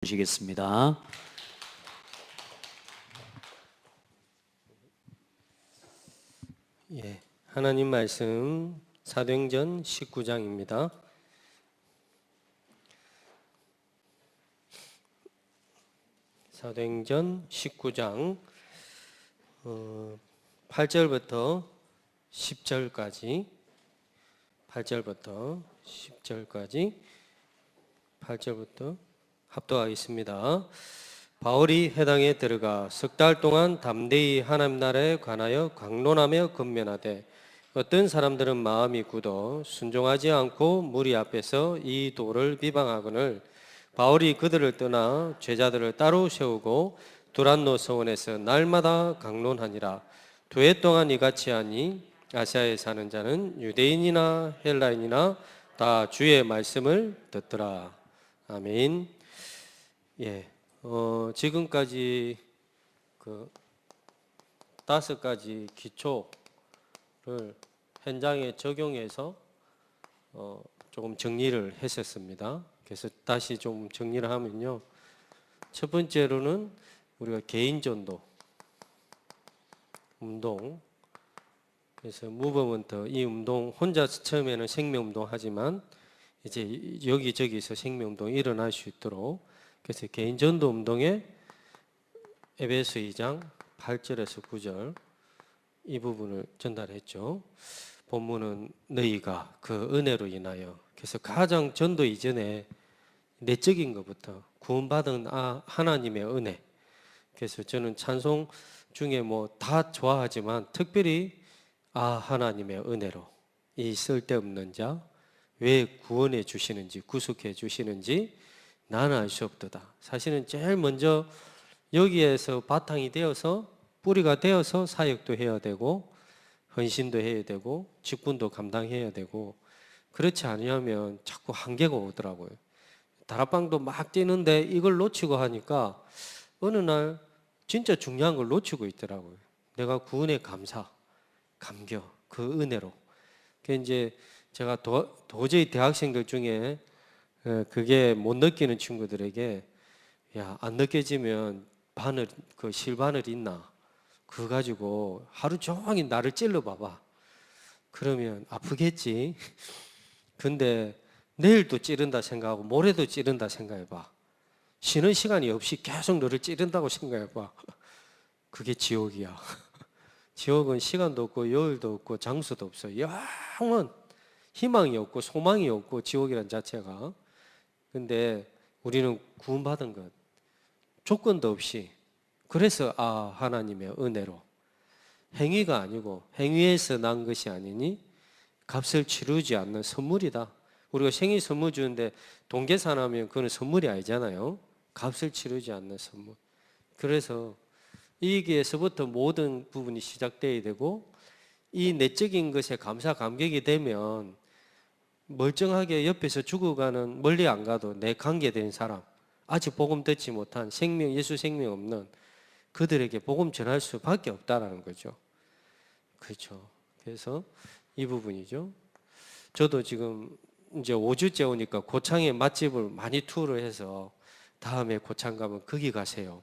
보시겠습니다. 하나님 말씀 사도행전 19장입니다. 사도행전 19장 8절부터 10절까지 8절부터 합독하겠습니다. 바울이 회당에 들어가 석 달 동안 담대히 하나님 나라에 관하여 강론하며 권면하되 어떤 사람들은 마음이 굳어 순종하지 않고 무리 앞에서 이 도를 비방하거늘 바울이 그들을 떠나 제자들을 따로 세우고 두란노 서원에서 날마다 강론하니라. 2해 동안 이같이 하니 아시아에 사는 자는 유대인이나 헬라인이나 다 주의 말씀을 듣더라. 아멘. 지금까지 그 5가지 기초를 현장에 적용해서 조금 정리를 했었습니다. 그래서 다시 좀 정리를 하면요. 첫 번째로는 우리가 개인 전도, 운동. 그래서 무브먼트, 이 운동 혼자 처음에는 생명운동 하지만 이제 여기저기서 생명운동이 일어날 수 있도록, 그래서 개인 전도 운동에 에베소 2장 8절에서 9절 이 부분을 전달했죠. 본문은 너희가 그 은혜로 인하여, 그래서 가장 전도 이전에 내적인 것부터 구원받은 하나님의 은혜. 그래서 저는 찬송 중에 뭐 다 좋아하지만 특별히 하나님의 은혜로 이 쓸데없는 자 왜 구원해 주시는지 구속해 주시는지 나는 알 수 없도다. 사실은 제일 먼저 여기에서 바탕이 되어서 뿌리가 되어서 사역도 해야 되고 헌신도 해야 되고 직분도 감당해야 되고, 그렇지 않으면 자꾸 한계가 오더라고요. 다락방도 막 뛰는데 이걸 놓치고 하니까 어느 날 진짜 중요한 걸 놓치고 있더라고요. 내가 구원의 감격, 그 은혜로. 그 이제 제가 도저히 대학생들 중에 그게 못 느끼는 친구들에게 안 느껴지면 실바늘 있나? 그거 가지고 하루 종일 나를 찔러 봐봐. 그러면 아프겠지. 근데 내일도 찌른다 생각하고 모레도 찌른다 생각해봐. 쉬는 시간이 없이 계속 너를 찌른다고 생각해봐. 그게 지옥이야. 지옥은 시간도 없고 여일도 없고 장소도 없어. 영원 희망이 없고 소망이 없고 지옥이란 자체가. 근데 우리는 구원받은 것 조건도 없이, 그래서 하나님의 은혜로, 행위가 아니고 행위에서 난 것이 아니니 값을 치르지 않는 선물이다. 우리가 생일 선물 주는데 돈 계산하면 그건 선물이 아니잖아요. 값을 치르지 않는 선물. 그래서 여기에서부터 모든 부분이 시작돼야 되고, 이 내적인 것에 감격이 되면 멀쩡하게 옆에서 죽어가는, 멀리 안 가도 내 관계된 사람, 아직 복음 듣지 못한 예수 생명 없는 그들에게 복음 전할 수밖에 없다라는 거죠. 그렇죠. 그래서 이 부분이죠. 저도 지금 이제 5주째 오니까 고창에 맛집을 많이 투어를 해서 다음에 고창 가면 거기 가세요.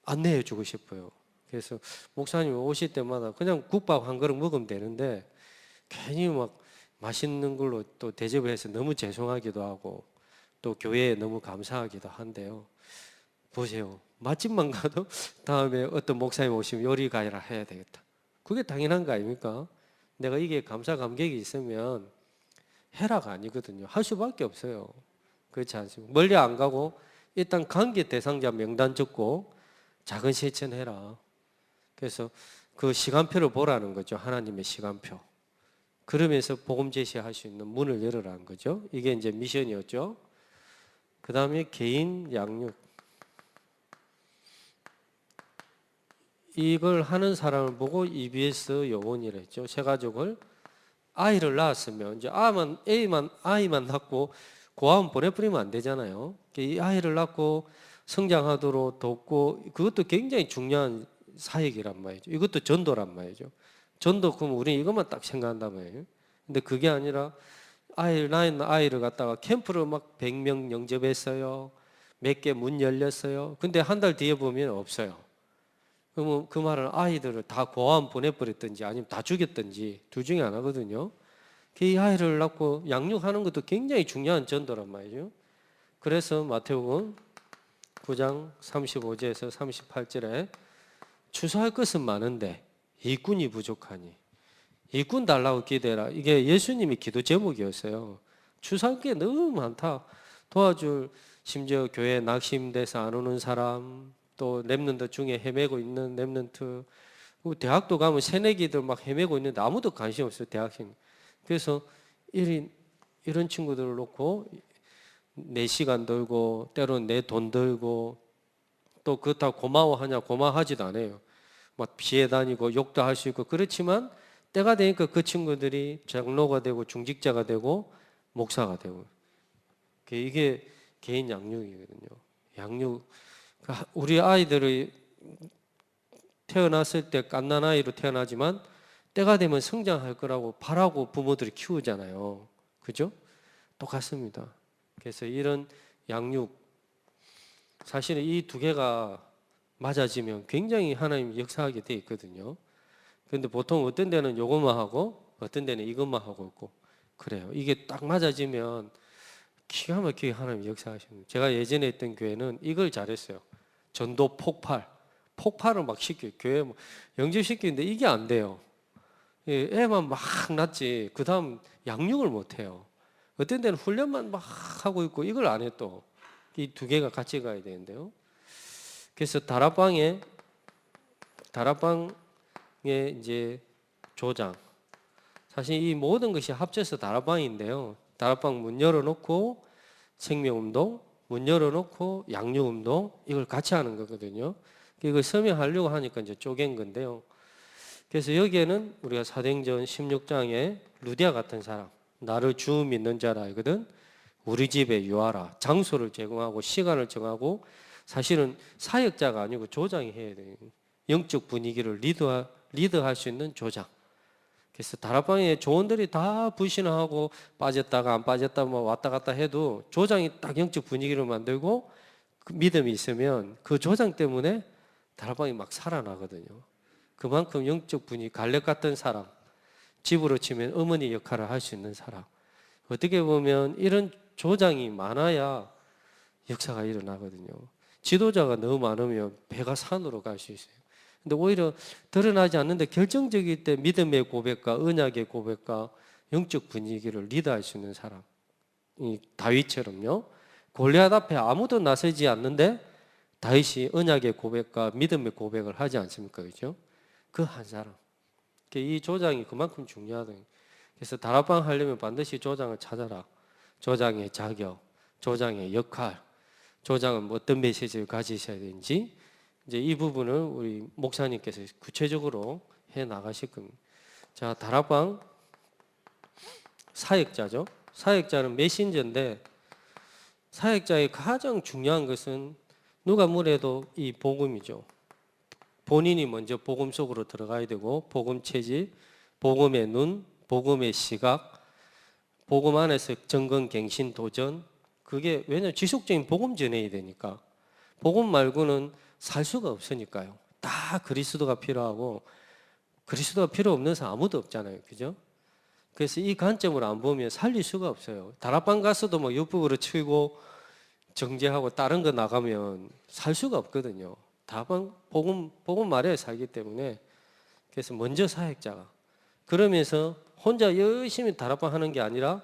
안내해 주고 싶어요. 그래서 목사님 오실 때마다 그냥 국밥 한 그릇 먹으면 되는데 괜히 막 맛있는 걸로 또 대접을 해서 너무 죄송하기도 하고 또 교회에 너무 감사하기도 한데요. 보세요. 맛집만 가도 다음에 어떤 목사님 오시면 요리 가이라 해야 되겠다. 그게 당연한 거 아닙니까? 내가 이게 감격이 있으면 해라가 아니거든요. 할 수밖에 없어요. 그렇지 않습니까? 멀리 안 가고 일단 관계 대상자 명단 적고 작은 실천해라. 그래서 그 시간표를 보라는 거죠. 하나님의 시간표. 그러면서 복음 제시할 수 있는 문을 열으라는 거죠. 이게 이제 미션이었죠. 그 다음에 개인 양육. 이걸 하는 사람을 보고 EBS 요원이라 했죠. 새 가족을 아이를 낳았으면 이제 아이만 낳고 고아원 보내버리면 안 되잖아요. 이 아이를 낳고 성장하도록 돕고, 그것도 굉장히 중요한 사역이란 말이죠. 이것도 전도란 말이죠. 전도, 그럼 우리는 이것만 딱 생각한단 말이에요. 근데 그게 아니라 낳은 아이를 갖다가 캠프를 막 100명 영접했어요. 몇 개 문 열렸어요. 근데 한 달 뒤에 보면 없어요. 그러면 그 말은 아이들을 다 고아원 보내버렸든지 아니면 다 죽였든지 둘 중에 하나거든요. 이 아이를 낳고 양육하는 것도 굉장히 중요한 전도란 말이죠. 그래서 마태복음 9장 35절에서 38절에 추수할 것은 많은데 일꾼이 부족하니 일꾼 달라고 기대라. 이게 예수님이 기도 제목이었어요. 추수할 게 너무 많다. 도와줄, 심지어 교회 낙심돼서 안 오는 사람, 또 랩런트 중에 헤매고 있는 랩런트, 대학도 가면 새내기들 막 헤매고 있는데 아무도 관심 없어요, 대학생. 그래서 이런 친구들을 놓고 내 시간 들고 때로는 내 돈 들고 또 그렇다고 고마워하냐? 고마워하지도 않아요. 막 피해 다니고 욕도 할 수 있고 그렇지만 때가 되니까 그 친구들이 장로가 되고 중직자가 되고 목사가 되고 이게 개인 양육이거든요. 양육. 우리 아이들이 태어났을 때 갓난아이로 태어나지만 때가 되면 성장할 거라고 바라고 부모들이 키우잖아요. 그죠? 똑같습니다. 그래서 이런 양육, 사실은 이 두 개가 맞아지면 굉장히 하나님이 역사하게 돼 있거든요. 그런데 보통 어떤 데는 이것만 하고 어떤 데는 이것만 하고 있고 그래요. 이게 딱 맞아지면 기가 막히게 하나님이 역사하시는. 제가 예전에 있던 교회는 이걸 잘했어요. 전도 폭발을 막 시켜요. 교회 뭐 영접시키는데 이게 안 돼요. 애만 막 낳지 그 다음 양육을 못 해요. 어떤 데는 훈련만 막 하고 있고 이걸 안 해 또. 이 두 개가 같이 가야 되는데요. 그래서 다락방에 이제 조장. 사실 이 모든 것이 합쳐서 다락방인데요. 다락방 문 열어놓고 생명운동, 문 열어놓고 양육운동 이걸 같이 하는 거거든요. 이걸 설명하려고 하니까 이제 쪼갠 건데요. 그래서 여기에는 우리가 사도행전 16장에 루디아 같은 사람, 나를 주 믿는 자라 하거든. 우리 집에 유하라. 장소를 제공하고 시간을 정하고 사실은 사역자가 아니고 조장이 해야 돼요. 영적 분위기를 리드할 수 있는 조장. 그래서 다락방에 조원들이 다 불신하고 빠졌다가 안 빠졌다 뭐 왔다 갔다 해도 조장이 딱 영적 분위기를 만들고 그 믿음이 있으면 그 조장 때문에 다락방이 막 살아나거든요. 그만큼 영적 분위기, 갈렙 같은 사람, 집으로 치면 어머니 역할을 할 수 있는 사람. 어떻게 보면 이런 조장이 많아야 역사가 일어나거든요. 지도자가 너무 많으면 배가 산으로 갈 수 있어요. 근데 오히려 드러나지 않는데 결정적일 때 믿음의 고백과 언약의 고백과 영적 분위기를 리드할 수 있는 사람. 이 다윗처럼요. 골리앗 앞에 아무도 나서지 않는데 다윗이 언약의 고백과 믿음의 고백을 하지 않습니까? 그죠? 그 한 사람. 이 조장이 그만큼 중요하다. 그래서 다락방 하려면 반드시 조장을 찾아라. 조장의 자격, 조장의 역할, 조장은 뭐 어떤 메시지를 가지셔야 되는지 이제 이 부분을 우리 목사님께서 구체적으로 해 나가실 겁니다. 자, 다락방 사역자죠. 사역자는 메신저인데 사역자의 가장 중요한 것은 누가 뭐래도 이 복음이죠. 본인이 먼저 복음 속으로 들어가야 되고 복음 체질, 복음의 눈, 복음의 시각, 복음 안에서 정건, 갱신, 도전 그게 왜냐하면 지속적인 복음 전해야 되니까 복음 말고는 살 수가 없으니까요. 다 그리스도가 필요하고 그리스도가 필요 없는 사람 아무도 없잖아요. 그죠? 그래서 이 관점을 안 보면 살릴 수가 없어요. 다락방 가서도 뭐 육북으로 치고 정죄하고 다른 거 나가면 살 수가 없거든요. 다락방 복음 말에 살기 때문에 그래서 먼저 사역자가 그러면서 혼자 열심히 다락방 하는 게 아니라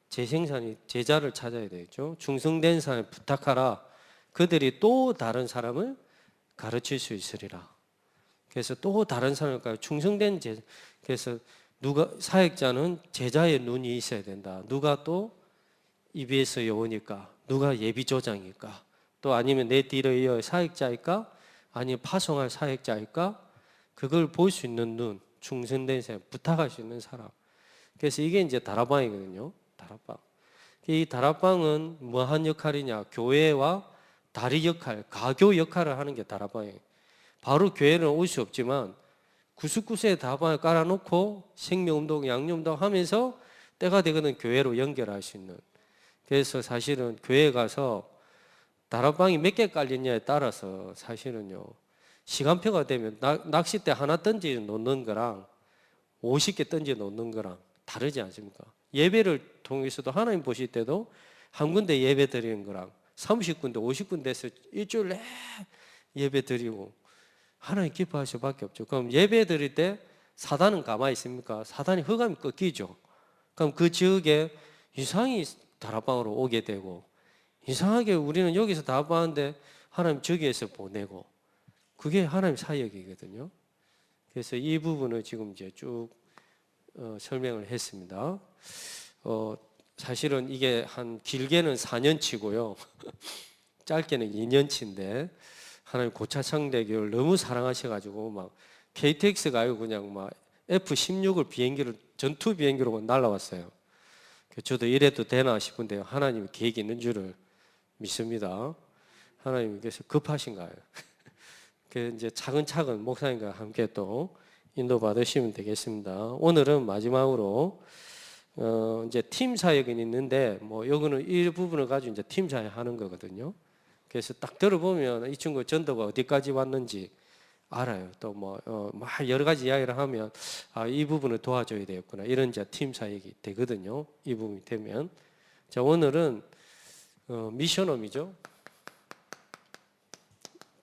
재생산이 제자를 찾아야 되겠죠. 충성된 사람을 부탁하라. 그들이 또 다른 사람을 가르칠 수 있으리라. 그래서 또 다른 사람을 충성된 제자. 그래서 누가 사역자는 제자의 눈이 있어야 된다. 누가 또 EBS 요원일까? 누가 예비조장일까? 또 아니면 내 뒤를 이어 사역자일까? 아니면 파송할 사역자일까? 그걸 볼 수 있는 눈, 충성된 사람, 부탁할 수 있는 사람. 그래서 이게 이제 다락방이거든요. 다락방. 이 다락방은 뭐한 역할이냐? 교회와 다리 역할, 가교 역할을 하는 게 다락방이에요. 바로 교회는 올 수 없지만 99세에 다락방을 깔아놓고 생명운동, 양육운동 하면서 때가 되거든 교회로 연결할 수 있는. 그래서 사실은 교회 가서 다락방이 몇 개 깔리냐에 따라서 사실은요, 시간표가 되면 낚싯대 하나 던져 놓는 거랑 50개 던져 놓는 거랑 다르지 않습니까? 예배를 통해서도 하나님 보실 때도 한 군데 예배 드리는 거랑 30군데 50군데에서 일주일 내 예배 드리고 하나님 기뻐할 수밖에 없죠. 그럼 예배 드릴 때 사단은 가만히 있습니까? 사단이 흑암이 꺾이죠. 그럼 그 지역에 이상이 다락방으로 오게 되고, 이상하게 우리는 여기서 다락방인데 하나님 저기에서 보내고, 그게 하나님 사역이거든요. 그래서 이 부분을 지금 이제 쭉 설명을 했습니다. 사실은 이게 한 길게는 4년치고요. 짧게는 2년치인데 하나님 고차창대교를 너무 사랑하셔가지고 막 KTX 가요 그냥 막 F-16을 비행기를 전투 비행기로 날라왔어요. 저도 이래도 되나 싶은데요. 하나님 계획이 있는 줄을 믿습니다. 하나님께서 급하신가요? 그 이제 차근차근 목사님과 함께 또 인도 받으시면 되겠습니다. 오늘은 마지막으로 이제 팀 사역이 있는데 뭐 여기는 이 부분을 가지고 이제 팀 사역 하는 거거든요. 그래서 딱 들어보면 이 친구 전도가 어디까지 왔는지 알아요. 또 뭐 여러 가지 이야기를 하면 이 부분을 도와줘야 되겠구나 이런 이제 팀 사역이 되거든요. 이 부분이 되면 자 오늘은 미션홈이죠.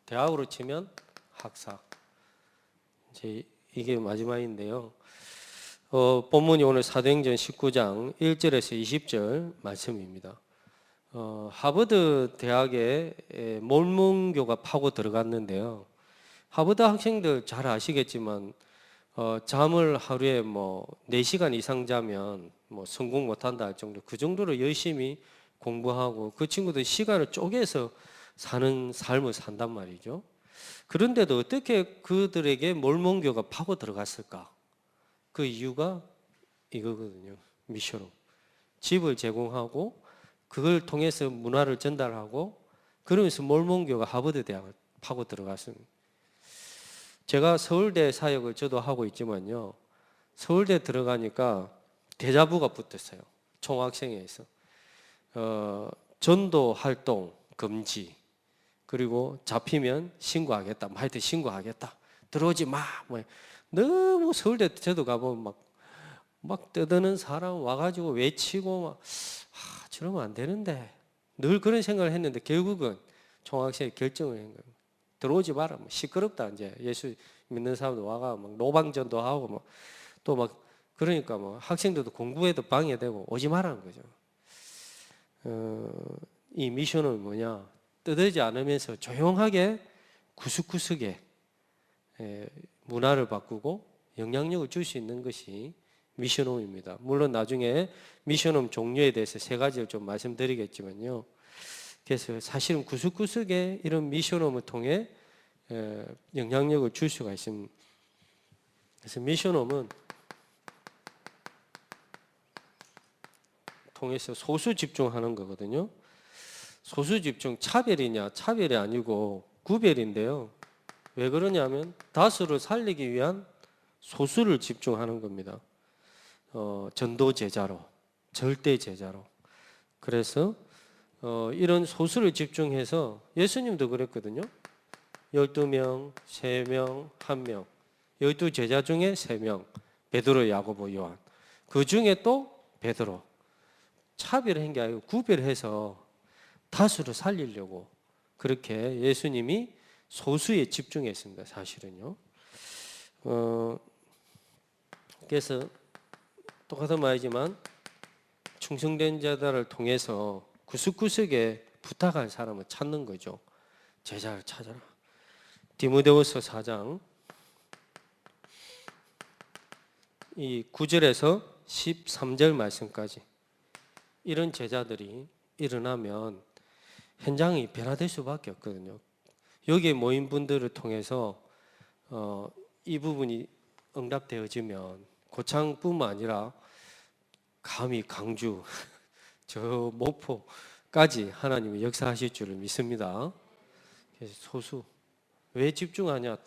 대학으로 치면 학사. 이제 이게 마지막인데요. 본문이 오늘 사도행전 19장 1절에서 20절 말씀입니다. 하버드 대학에 몰몬교가 파고 들어갔는데요. 하버드 학생들 잘 아시겠지만 잠을 하루에 뭐 4시간 이상 자면 뭐 성공 못한다 할 정도 그 정도로 열심히 공부하고 그 친구들 시간을 쪼개서 사는 삶을 산단 말이죠. 그런데도 어떻게 그들에게 몰몬교가 파고 들어갔을까? 그 이유가 이거거든요. 미션홈. 집을 제공하고 그걸 통해서 문화를 전달하고 그러면서 몰몬교가 하버드 대학을 파고 들어갔습니다. 제가 서울대 사역을 저도 하고 있지만요. 서울대 들어가니까 대자부가 붙었어요. 총학생회에서. 전도 활동 금지. 그리고 잡히면 신고하겠다. 하여튼 신고하겠다. 들어오지 마. 뭐 너무 서울대 저도 가보면 막 떠드는 사람 와가지고 외치고 막 저러면 안 되는데 늘 그런 생각을 했는데 결국은 총학생이 결정을 한 거예요. 들어오지 마라. 뭐 시끄럽다 이제 예수 믿는 사람도 와가 막 노방전도 하고 뭐 또 막 그러니까 뭐 학생들도 공부에도 방해되고 오지 말라는 거죠. 이 미션은 뭐냐? 떠들지 않으면서 조용하게 구석구석에 문화를 바꾸고 영향력을 줄 수 있는 것이 미션홈입니다. 물론 나중에 미션홈 종류에 대해서 3가지를 좀 말씀드리겠지만요. 그래서 사실은 구석구석에 이런 미션홈을 통해 영향력을 줄 수가 있습니다. 그래서 미션홈은 통해서 소수 집중하는 거거든요. 소수 집중 차별이냐? 차별이 아니고 구별인데요. 왜 그러냐면 다수를 살리기 위한 소수를 집중하는 겁니다. 전도 제자로, 절대 제자로. 그래서 이런 소수를 집중해서 예수님도 그랬거든요. 12명, 3명, 1명. 12제자 중에 3명. 베드로, 야고보, 요한. 그 중에 또 베드로. 차별한 게 아니고 구별해서 다수를 살리려고 그렇게 예수님이 소수에 집중했습니다. 사실은요. 그래서 똑같은 말이지만 충성된 자들을 통해서 구석구석에 부탁할 사람을 찾는 거죠. 제자를 찾아라. 디모데후서 4장 이 9절에서 13절 말씀까지 이런 제자들이 일어나면 현장이 변화될 수밖에 없거든요. 여기에 모인 분들을 통해서 이 부분이 응답되어지면 고창뿐만 아니라 감히 강주 저 목포까지 하나님이 역사하실 줄을 믿습니다. 그래서 소수 왜 집중하냐?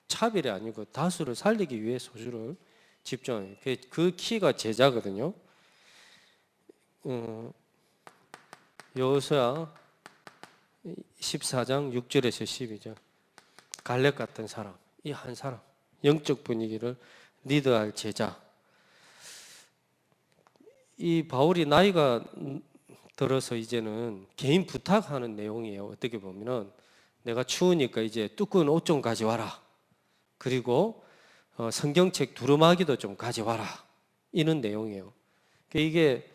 차별이 아니고 다수를 살리기 위해 소수를 집중해요. 그 키가 제자거든요. 여호수아 14장 6절에서 12절. 갈렙 같은 사람, 이 한 사람, 영적 분위기를 리드할 제자. 이 바울이 나이가 들어서 이제는 개인 부탁하는 내용이에요. 어떻게 보면은 내가 추우니까 이제 두꺼운 옷 좀 가져와라. 그리고 성경책 두루마기도 좀 가져와라. 이런 내용이에요. 이게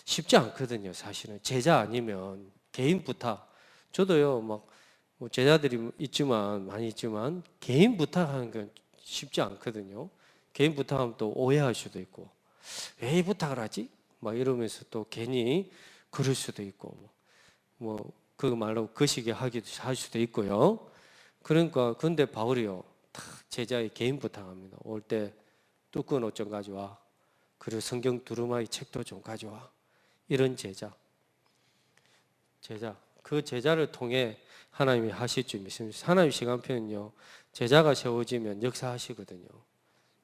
쉽지 않거든요. 사실은 제자 아니면 개인 부탁. 저도요, 막 제자들이 있지만 많이 있지만 개인 부탁하는 건 쉽지 않거든요. 개인 부탁하면 또 오해할 수도 있고 왜 이 부탁을 하지? 막 이러면서 또 괜히 그럴 수도 있고 그 말로 거시기 할 수도 있고요. 그러니까 근데 바울이요, 다 제자의 개인 부탁합니다. 올 때 두꺼운 옷 좀 가져와. 그리고 성경 두루마기 책도 좀 가져와. 이런 제자. 그 제자를 통해 하나님이 하실 줄 믿습니다. 하나님 시간표는요, 제자가 세워지면 역사하시거든요.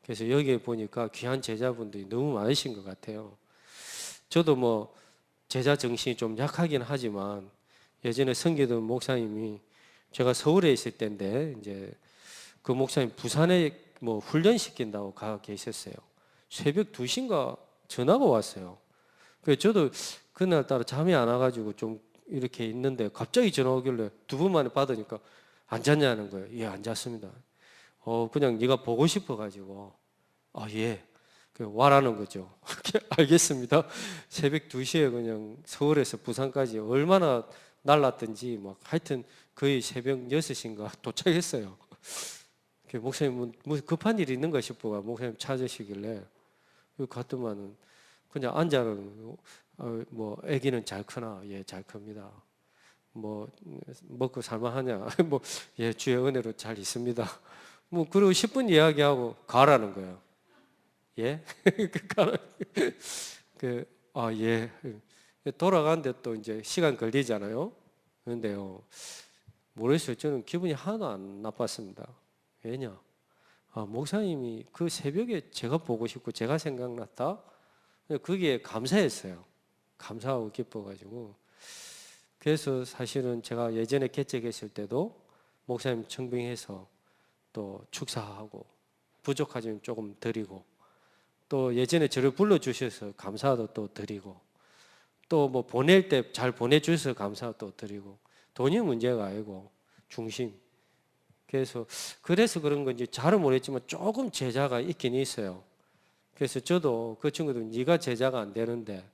그래서 여기에 보니까 귀한 제자분들이 너무 많으신 것 같아요. 저도 제자 정신이 좀 약하긴 하지만 예전에 섬기던 목사님이 제가 서울에 있을 때인데 이제 그 목사님 부산에 훈련시킨다고 가 계셨어요. 새벽 2시인가 전화가 왔어요. 그래서 저도 그날따라 잠이 안 와가지고 좀 이렇게 있는데 갑자기 전화 오길래 2분 만에 받으니까 안 잤냐는 거예요. 예, 안 잤습니다. 그냥 네가 보고 싶어가지고 예. 와라는 거죠. 알겠습니다. 새벽 2시에 그냥 서울에서 부산까지 얼마나 날랐든지 하여튼 거의 새벽 6시인가 도착했어요. 목사님 급한 일이 있는가 싶어가 목사님 찾으시길래 갔더만은 그냥 앉아는 아기는 잘 크나? 예, 잘 큽니다. 먹고 살만하냐? 예, 주의 은혜로 잘 있습니다. 그리고 10분 이야기하고 가라는 거예요. 예? 예. 돌아가는데 또 이제 시간 걸리잖아요. 그런데요, 모르겠어요. 저는 기분이 하나도 안 나빴습니다. 왜냐? 목사님이 그 새벽에 제가 보고 싶고 제가 생각났다? 그게 감사했어요. 감사하고 기뻐가지고. 그래서 사실은 제가 예전에 개척했을 때도 목사님 청빙해서 또 축사하고 부족하지만 조금 드리고 또 예전에 저를 불러주셔서 감사도 또 드리고 또 보낼 때 잘 보내주셔서 감사도 또 드리고 돈이 문제가 아니고 중심. 그래서 그런 건지 잘은 모르겠지만 조금 제자가 있긴 있어요. 그래서 저도 그 친구들 네가 제자가 안 되는데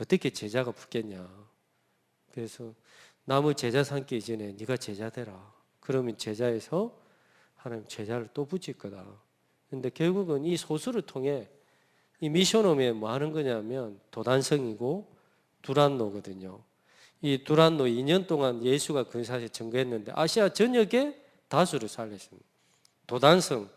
어떻게 제자가 붙겠냐. 그래서 남의 제자 삼기 이전에 네가 제자 되라. 그러면 제자에서 하나님 제자를 또 붙일 거다. 근데 결국은 이 소수를 통해 이 미션홈에 뭐 하는 거냐면 도단성이고 두란노거든요. 이 두란노 2년 동안 예수가 근사에 증거했는데 아시아 전역에 다수를 살렸습니다. 도단성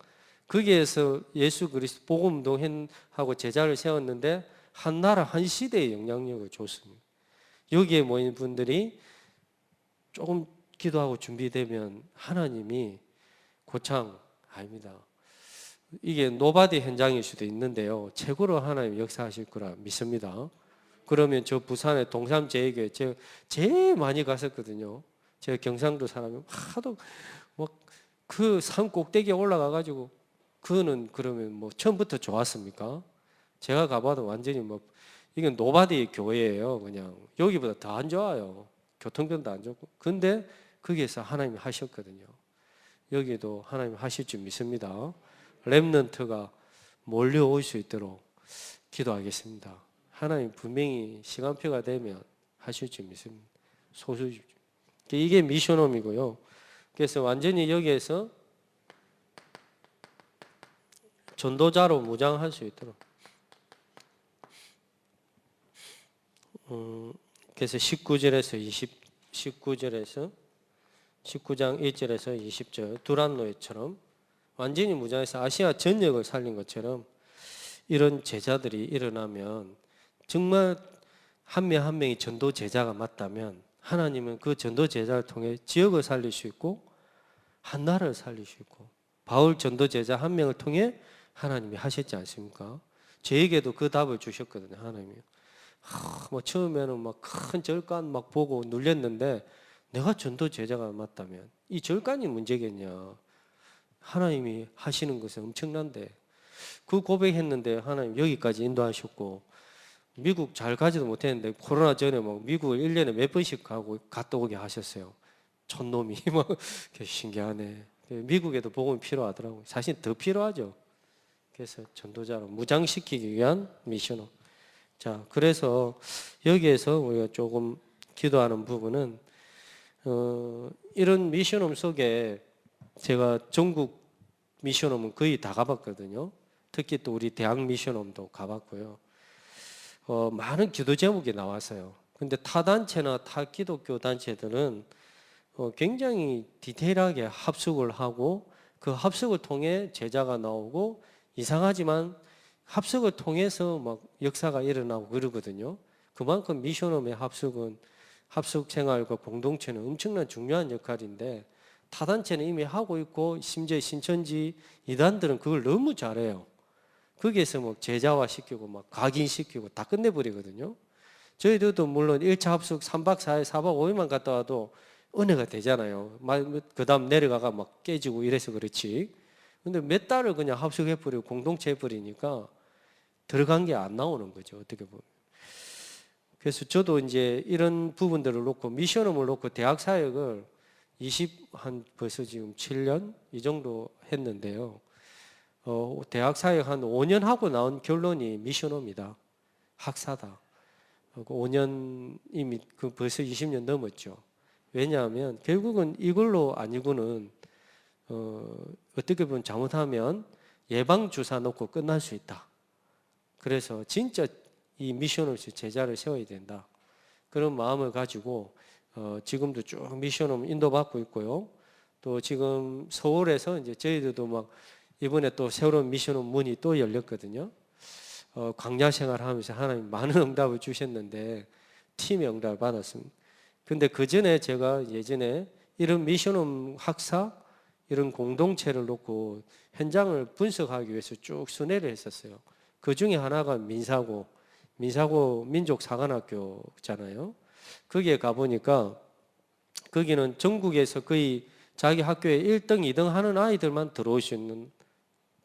거기에서 예수 그리스도 복음운동하고 제자를 세웠는데 한 나라 한 시대의 영향력을 줬습니다. 여기에 모인 분들이 조금 기도하고 준비되면 하나님이 고창 아닙니다. 이게 노바디 현장일 수도 있는데요. 최고로 하나님 역사하실 거라 믿습니다. 그러면 저 부산의 동삼제일교회 제가 제일 많이 갔었거든요. 제가 경상도 사람이 하도 그 산 꼭대기에 올라가 가지고 그거는 그러면 처음부터 좋았습니까? 제가 가봐도 완전히 이건 노바디 교회예요. 그냥 여기보다 더 안 좋아요. 교통편도 안 좋고. 근데 거기에서 하나님이 하셨거든요. 여기도 하나님 하실 줄 믿습니다. 렘넌트가 몰려올 수 있도록 기도하겠습니다. 하나님 분명히 시간표가 되면 하실 줄 믿습니다. 소수 이게 미션홈이고요. 그래서 완전히 여기에서 전도자로 무장할 수 있도록. 그래서 19장 1절에서 20절 두란노예처럼 완전히 무장해서 아시아 전역을 살린 것처럼 이런 제자들이 일어나면 정말 한 명 한 명이 전도 제자가 맞다면 하나님은 그 전도 제자를 통해 지역을 살릴 수 있고 한 나라를 살릴 수 있고 바울 전도 제자 한 명을 통해 하나님이 하셨지 않습니까? 저에게도 그 답을 주셨거든요. 하나님이 처음에는 큰 절간 보고 눌렸는데 내가 전도 제자가 맞다면 이 절간이 문제겠냐. 하나님이 하시는 것은 엄청난데 그 고백했는데 하나님 여기까지 인도하셨고 미국 잘 가지도 못했는데 코로나 전에 막 미국을 1년에 몇 번씩 가고 갔다 오게 하셨어요. 촌놈이 막 신기하네. 미국에도 복음이 필요하더라고요. 사실 더 필요하죠. 그래서 전도자로 무장시키기 위한 미션업. 자, 그래서 여기에서 우리가 조금 기도하는 부분은 이런 미션업 속에 제가 전국 미션업은 거의 다 가봤거든요. 특히 또 우리 대학 미션업도 가봤고요. 많은 기도 제목이 나왔어요. 근데 타 단체나 타 기독교 단체들은 굉장히 디테일하게 합숙을 하고 그 합숙을 통해 제자가 나오고 이상하지만 합숙을 통해서 막 역사가 일어나고 그러거든요. 그만큼 미션홈의 합숙은 합숙 생활과 공동체는 엄청난 중요한 역할인데 타단체는 이미 하고 있고 심지어 신천지 이단들은 그걸 너무 잘해요. 거기에서 뭐 제자화 시키고 막 각인시키고 다 끝내버리거든요. 저희들도 물론 1차 합숙 3박 4일, 4박 5일만 갔다 와도 은혜가 되잖아요. 그 다음 내려가가 막 깨지고 이래서 그렇지. 근데 몇 달을 그냥 합숙해버리고 공동체 해버리니까 들어간 게 안 나오는 거죠. 어떻게 보면. 그래서 저도 이제 이런 부분들을 놓고 미션홈을 놓고 대학 사역을 벌써 지금 7년 이 정도 했는데요. 대학 사역 한 5년 하고 나온 결론이 미션홈이다. 학사다. 5년 이미 벌써 20년 넘었죠. 왜냐하면 결국은 이걸로 아니고는 어떻게 보면 잘못하면 예방 주사 놓고 끝날 수 있다. 그래서 진짜 이 미션홈 제자를 세워야 된다. 그런 마음을 가지고 지금도 쭉 미션홈 인도받고 있고요. 또 지금 서울에서 이제 저희들도 막 이번에 또 새로운 미션홈 문이 또 열렸거든요. 광야 생활하면서 하나님 많은 응답을 주셨는데 팀의 응답을 받았습니다. 근데 그 전에 제가 예전에 이런 미션홈 학사 이런 공동체를 놓고 현장을 분석하기 위해서 쭉 순회를 했었어요. 그 중에 하나가 민사고 민족사관학교잖아요. 거기에 가보니까 거기는 전국에서 거의 자기 학교에 1등, 2등 하는 아이들만 들어올 수 있는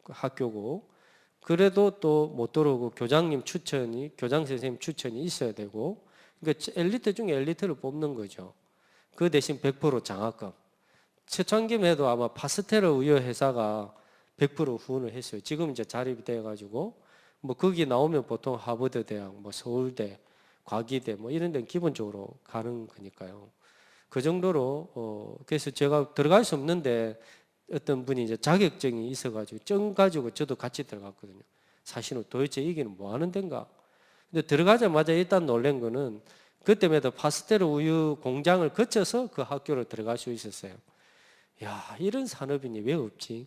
학교고 그래도 또 못 들어오고 교장 선생님 추천이 있어야 되고 그러니까 엘리트 중에 엘리트를 뽑는 거죠. 그 대신 100% 장학금. 최창김에도 아마 파스텔러 우유 회사가 100% 후원을 했어요. 지금 이제 자립이 돼가지고 뭐 거기 나오면 보통 하버드 대학, 뭐 서울대, 과기대 뭐 이런 데는 기본적으로 가는 거니까요. 그 정도로 그래서 제가 들어갈 수 없는데 어떤 분이 이제 자격증이 있어가지고 증 가지고 저도 같이 들어갔거든요. 사실은 도대체 이기는 뭐 하는 데인가? 근데 들어가자마자 일단 놀란 거는 그때마다 파스텔러 우유 공장을 거쳐서 그 학교를 들어갈 수 있었어요. 야, 이런 산업인이 왜 없지?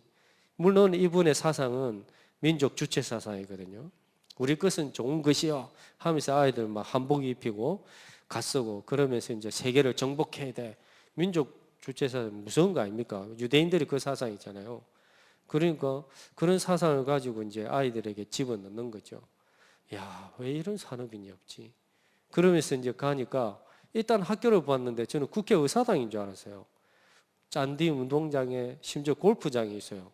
물론 이분의 사상은 민족 주체 사상이거든요. 우리 것은 좋은 것이요 하면서 아이들 막 한복 입히고 갓쓰고 그러면서 이제 세계를 정복해야 돼. 민족 주체 사상 무서운 거 아닙니까? 유대인들이 그 사상이잖아요. 그러니까 그런 사상을 가지고 이제 아이들에게 집어넣는 거죠. 야, 왜 이런 산업인이 없지? 그러면서 이제 가니까 일단 학교를 봤는데 저는 국회의사당인 줄 알았어요. 잔디 운동장에 심지어 골프장이 있어요.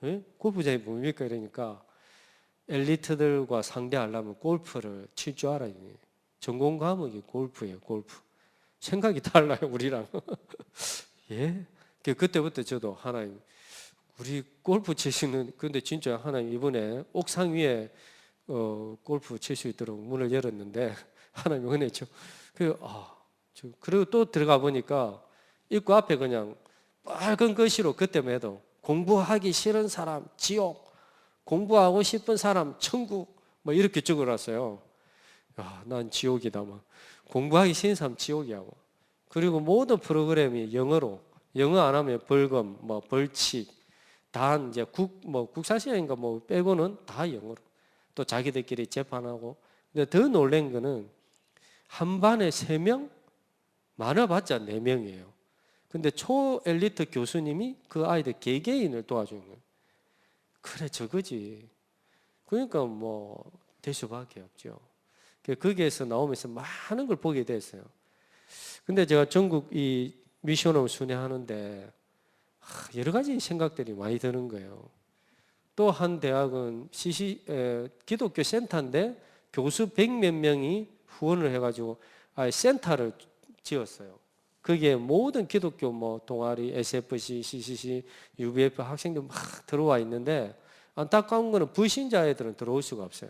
에? 골프장이 뭡니까? 이러니까 엘리트들과 상대하려면 골프를 칠 줄 알아야 돼요. 전공 과목이 골프예요. 골프. 생각이 달라요. 우리랑. 예? 그때부터 저도 하나님 우리 골프 치시는 근데 진짜 하나님 이번에 옥상 위에 골프 칠 수 있도록 문을 열었는데 하나님 은혜죠. 그리고 또 들어가 보니까 입구 앞에 그냥 빨간 글씨로 그때만 해도 공부하기 싫은 사람 지옥, 공부하고 싶은 사람 천국 뭐 이렇게 적어놨어요. 야, 난 지옥이다 막. 공부하기 싫은 사람 지옥이야. 그리고 모든 프로그램이 영어로 영어 안 하면 벌금, 뭐 벌칙, 단 이제 국사시험인가 뭐 빼고는 다 영어로. 또 자기들끼리 재판하고. 근데 더 놀란 거는 한 반에 3명, 많아봤자 4명이에요. 근데 초엘리트 교수님이 그 아이들 개개인을 도와주는 거예요. 그래 저거지. 그러니까 뭐 될 수밖에 없죠. 거기에서 나오면서 많은 걸 보게 됐어요. 근데 제가 전국 이 미션홈 순회하는데 여러 가지 생각들이 많이 드는 거예요. 또 한 대학은 기독교 센터인데 교수 100몇 명이 후원을 해가지고 센터를 지었어요. 거기에 모든 기독교 동아리, SFC, CCC, UBF 학생들 막 들어와 있는데 안타까운 거는 불신자 애들은 들어올 수가 없어요.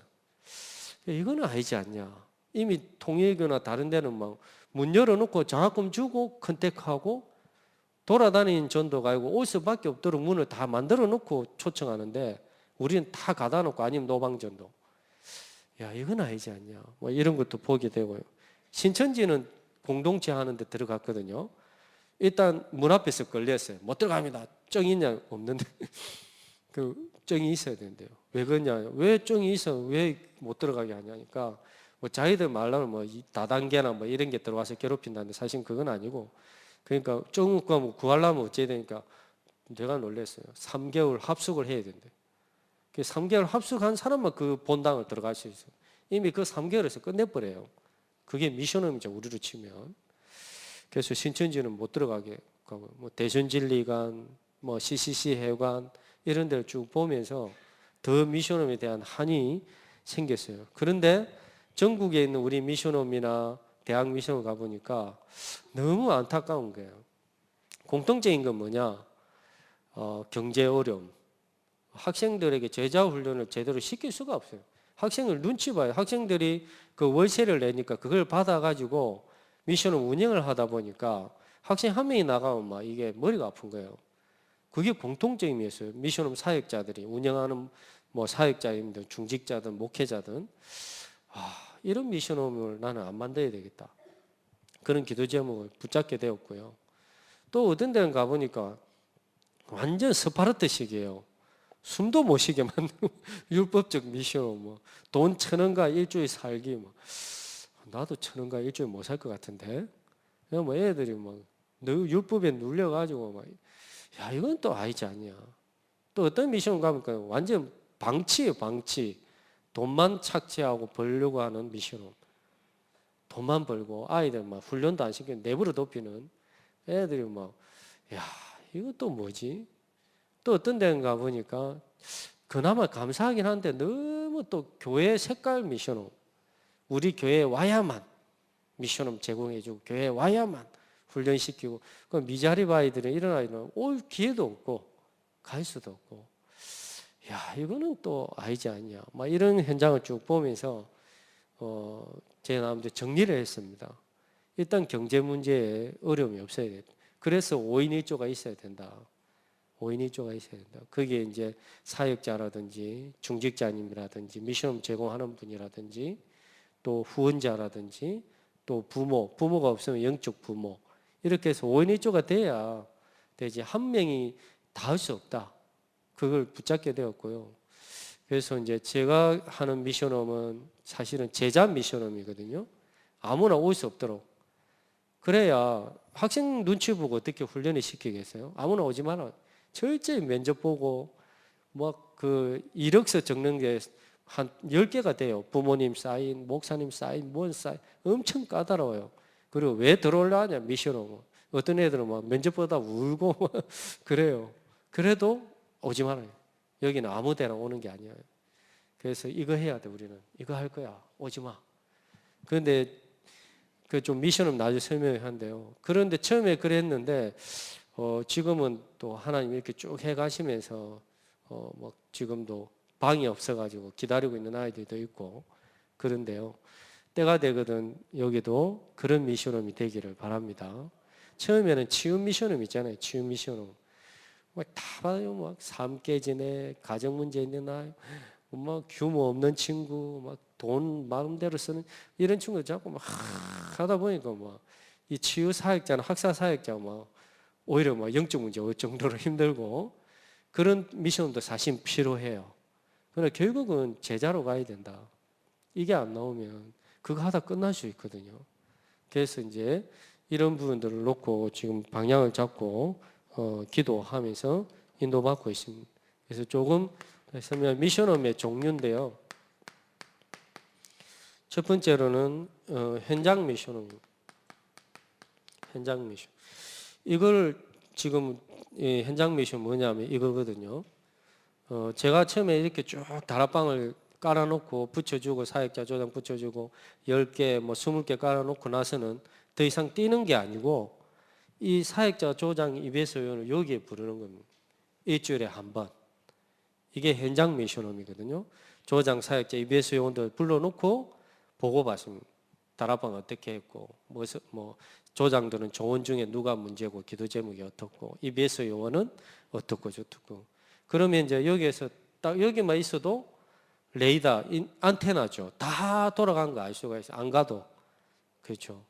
이거는 아니지 않냐. 이미 통일교나 다른 데는 막 문 열어놓고 장학금 주고 컨택하고 돌아다니는 전도가 아니고 올 수밖에 없도록 문을 다 만들어 놓고 초청하는데 우리는 다 가다 놓고 아니면 노방전도. 야, 이건 아니지 않냐. 뭐 이런 것도 보게 되고요. 신천지는 공동체 하는데 들어갔거든요. 일단 문 앞에서 걸렸어요. 못 들어갑니다. 정이 있냐? 없는데. 그 정이 있어야 된대요. 왜 그러냐? 왜 정이 있어? 왜 못 들어가게 하냐니까 뭐 자기들 말로는 뭐 다단계나 뭐 이런 게 들어와서 괴롭힌다는데 사실 그건 아니고 그러니까 정국과 뭐 구하려면 어째야 되니까 내가 놀랐어요. 3개월 합숙을 해야 된대. 그 3개월 합숙한 사람만 그 본당을 들어갈 수 있어요. 이미 그 3개월에서 끝내버려요. 그게 미션홈이죠. 우리로 치면. 그래서 신천지는 못 들어가게 가고 뭐 대전진리관, 뭐 CCC 해관 이런 데를 쭉 보면서 더 미션홈에 대한 한이 생겼어요. 그런데 전국에 있는 우리 미션홈이나 대학 미션홈 가보니까 너무 안타까운 거예요. 공통적인 건 뭐냐? 경제 어려움. 학생들에게 제자 훈련을 제대로 시킬 수가 없어요. 학생을 눈치 봐요. 학생들이 그 월세를 내니까 그걸 받아가지고 미션홈 운영을 하다 보니까 학생 한 명이 나가면 막 이게 머리가 아픈 거예요. 그게 공통점이었어요. 미션홈 사역자들이 운영하는 뭐 사역자님들, 중직자든 목회자든 이런 미션홈을 나는 안 만들어야 되겠다. 그런 기도 제목을 붙잡게 되었고요. 또 어떤 데는 가보니까 완전 스파르타식이에요. 숨도 못 쉬게 만드는 율법적 미션홈. 돈 1,000원과 일주일 살기. 나도 1,000원과 일주일 못 살 것 같은데. 뭐 애들이 막 율법에 눌려가지고 막 야, 이건 또 아니지 않냐. 또 어떤 미션 가니까 완전 방치예요, 방치. 돈만 착취하고 벌려고 하는 미션홈. 돈만 벌고 아이들 막 훈련도 안 시키고 내부로 돕히는 애들이 막, 야, 이것도 뭐지? 또 어떤 데는 가보니까 그나마 감사하긴 한데 너무 또 교회 색깔 미션홈. 우리 교회에 와야만 미션홈 제공해주고 교회에 와야만 훈련시키고 그 미자립 아이들은 이런 아이들은 올 기회도 없고 갈 수도 없고 야 이거는 또 아니지 않냐 막 이런 현장을 쭉 보면서 제 나름대로 정리를 했습니다. 일단 경제 문제에 어려움이 없어야 돼. 그래서 5인 1조가 있어야 된다. 5인 1조가 있어야 된다. 거기에 이제 사역자라든지 중직자님이라든지 미션홈 제공하는 분이라든지 또 후원자라든지 또 부모가 없으면 영적 부모 이렇게 해서 5인 1조가 돼야 되지 한 명이 다 할 수 없다. 그걸 붙잡게 되었고요. 그래서 이제 제가 하는 미션홈은 사실은 제자 미션홈이거든요. 아무나 올 수 없도록. 그래야 학생 눈치 보고 어떻게 훈련을 시키겠어요? 아무나 오지 마라. 철저히 면접 보고 그 이력서 적는 게 한 10개가 돼요. 부모님 사인, 목사님 사인, 뭔 사인 엄청 까다로워요. 그리고 왜 들어올라 하냐 미션홈은. 어떤 애들은 막 면접 보다 울고 그래요. 그래도 오지 말아요. 여기는 아무 데나 오는 게 아니에요. 그래서 이거 해야 돼 우리는. 이거 할 거야. 오지 마. 그런데 그 좀 미션은 나중에 설명을 한대요. 그런데 처음에 그랬는데 지금은 또 하나님 이렇게 쭉 해가시면서 뭐 지금도 방이 없어가지고 기다리고 있는 아이들도 있고 그런데요. 때가 되거든 여기도 그런 미션홈이 되기를 바랍니다. 처음에는 치유 미션홈 있잖아요. 치유 미션홈. 다 봐요. 막 삶 깨지네, 가정 문제 있는 아이, 막 규모 없는 친구, 막 돈 마음대로 쓰는 이런 친구들 자꾸 막 하다 보니까 막 이 치유 사역자나 학사 사역자 막 오히려 막 영적 문제 올 정도로 힘들고 그런 미션도 사실 필요해요. 그러나 결국은 제자로 가야 된다. 이게 안 나오면 그거 하다 끝날 수 있거든요. 그래서 이제 이런 부분들을 놓고 지금 방향을 잡고 기도하면서 인도받고 있습니다. 그래서 조금 설명 미션홈의 종류인데요. 첫 번째로는 현장 미션홈. 현장 미션. 이걸 지금 이 현장 미션 뭐냐면 이거거든요. 제가 처음에 이렇게 쭉 다락방을 깔아놓고 붙여주고 사역자 조장 붙여주고 10개 뭐 20개 깔아놓고 나서는 더 이상 뛰는 게 아니고 이 사역자 조장 EBS 요원을 여기에 부르는 겁니다. 일주일에 한 번. 이게 현장 미션홈이거든요. 조장 사역자 EBS 요원들 불러놓고 보고 받습니다. 다락방 어떻게 했고 뭐 조장들은 조언 중에 누가 문제고 기도 제목이 어떻고 EBS 요원은 어떻고 저떻고 그러면 이제 여기에서 딱 여기만 있어도 레이더 안테나죠. 다 돌아간 거 알 수가 있어요. 안 가도 그렇죠.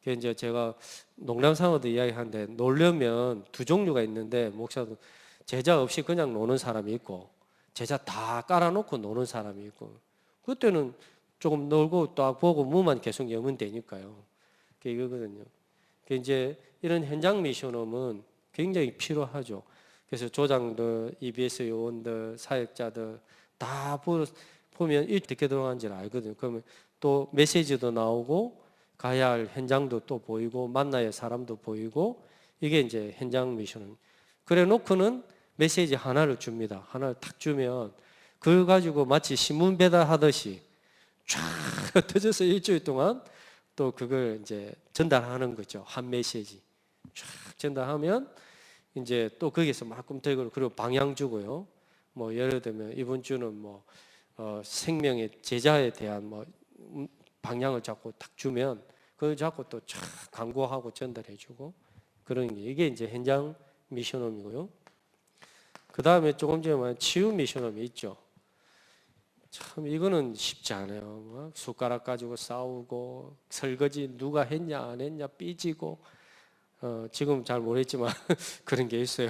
그 이제 제가 농담 삼아도 이야기하는데 놀려면 두 종류가 있는데 목사도 제자 없이 그냥 노는 사람이 있고 제자 다 깔아놓고 노는 사람이 있고 그때는 조금 놀고 딱 보고 무만 계속 여면 되니까요. 그게 이거거든요. 그 이제 이런 현장 미션홈은 굉장히 필요하죠. 그래서 조장들, EBS 요원들, 사역자들 다 보면 어떻게 들어가는지를 알거든요. 그러면 또 메시지도 나오고 가야 할 현장도 또 보이고 만나야 할 사람도 보이고 이게 이제 현장 미션홈. 그래 놓고는 메시지 하나를 줍니다. 하나를 탁 주면 그걸 가지고 마치 신문 배달하듯이 쫙 흩어져서 일주일 동안 또 그걸 이제 전달하는 거죠. 한 메시지 쫙 전달하면 이제 또 거기서 막 꿈틀거리고 그리고 방향 주고요. 뭐 예를 들면 이번 주는 뭐 생명의 제자에 대한 뭐 방향을 잡고 딱 주면 그걸 잡고 또 쫙 광고하고 전달해주고 그런 게 이게 이제 현장 미션홈이고요. 그 다음에 조금 전에 말한 치유 미션홈이 있죠. 참 이거는 쉽지 않아요. 막 숟가락 가지고 싸우고 설거지 누가 했냐 안 했냐 삐지고 지금 잘 모르겠지만 그런 게 있어요.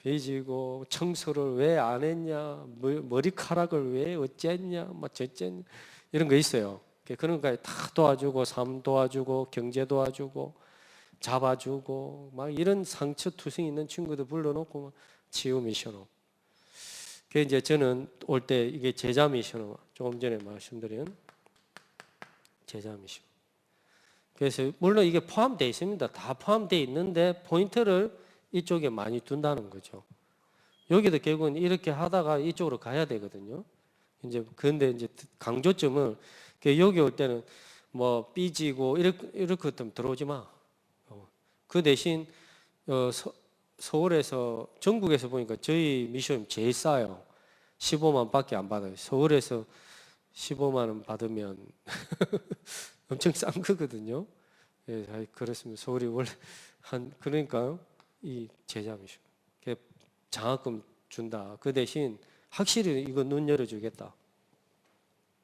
삐지고 청소를 왜 안 했냐 머리카락을 왜 어쨌냐 뭐 저쨌냐 이런 거 있어요. 그런 거 다 도와주고 삶 도와주고 경제 도와주고 잡아주고 막 이런 상처 투성 있는 친구들 불러놓고 치유 미션홈. 그 이제 저는 올 때 이게 제자 미션홈 조금 전에 말씀드린 제자 미션. 그래서 물론 이게 포함되어 있습니다. 다 포함되어 있는데 포인트를 이쪽에 많이 둔다는 거죠. 여기도 결국은 이렇게 하다가 이쪽으로 가야 되거든요. 이제 근데 이제 강조점은 여기 올 때는 뭐 삐지고 이렇게 들어오지 마. 그 대신 서울에서 전국에서 보니까 저희 미션 제일 싸요. 15만 밖에 안 받아요. 서울에서 15만 원 받으면 엄청 싼 거거든요. 예, 그렇습니다. 서울이 원래 그러니까요. 이 제자 미션 장학금 준다. 그 대신 확실히 이거 눈 열어주겠다.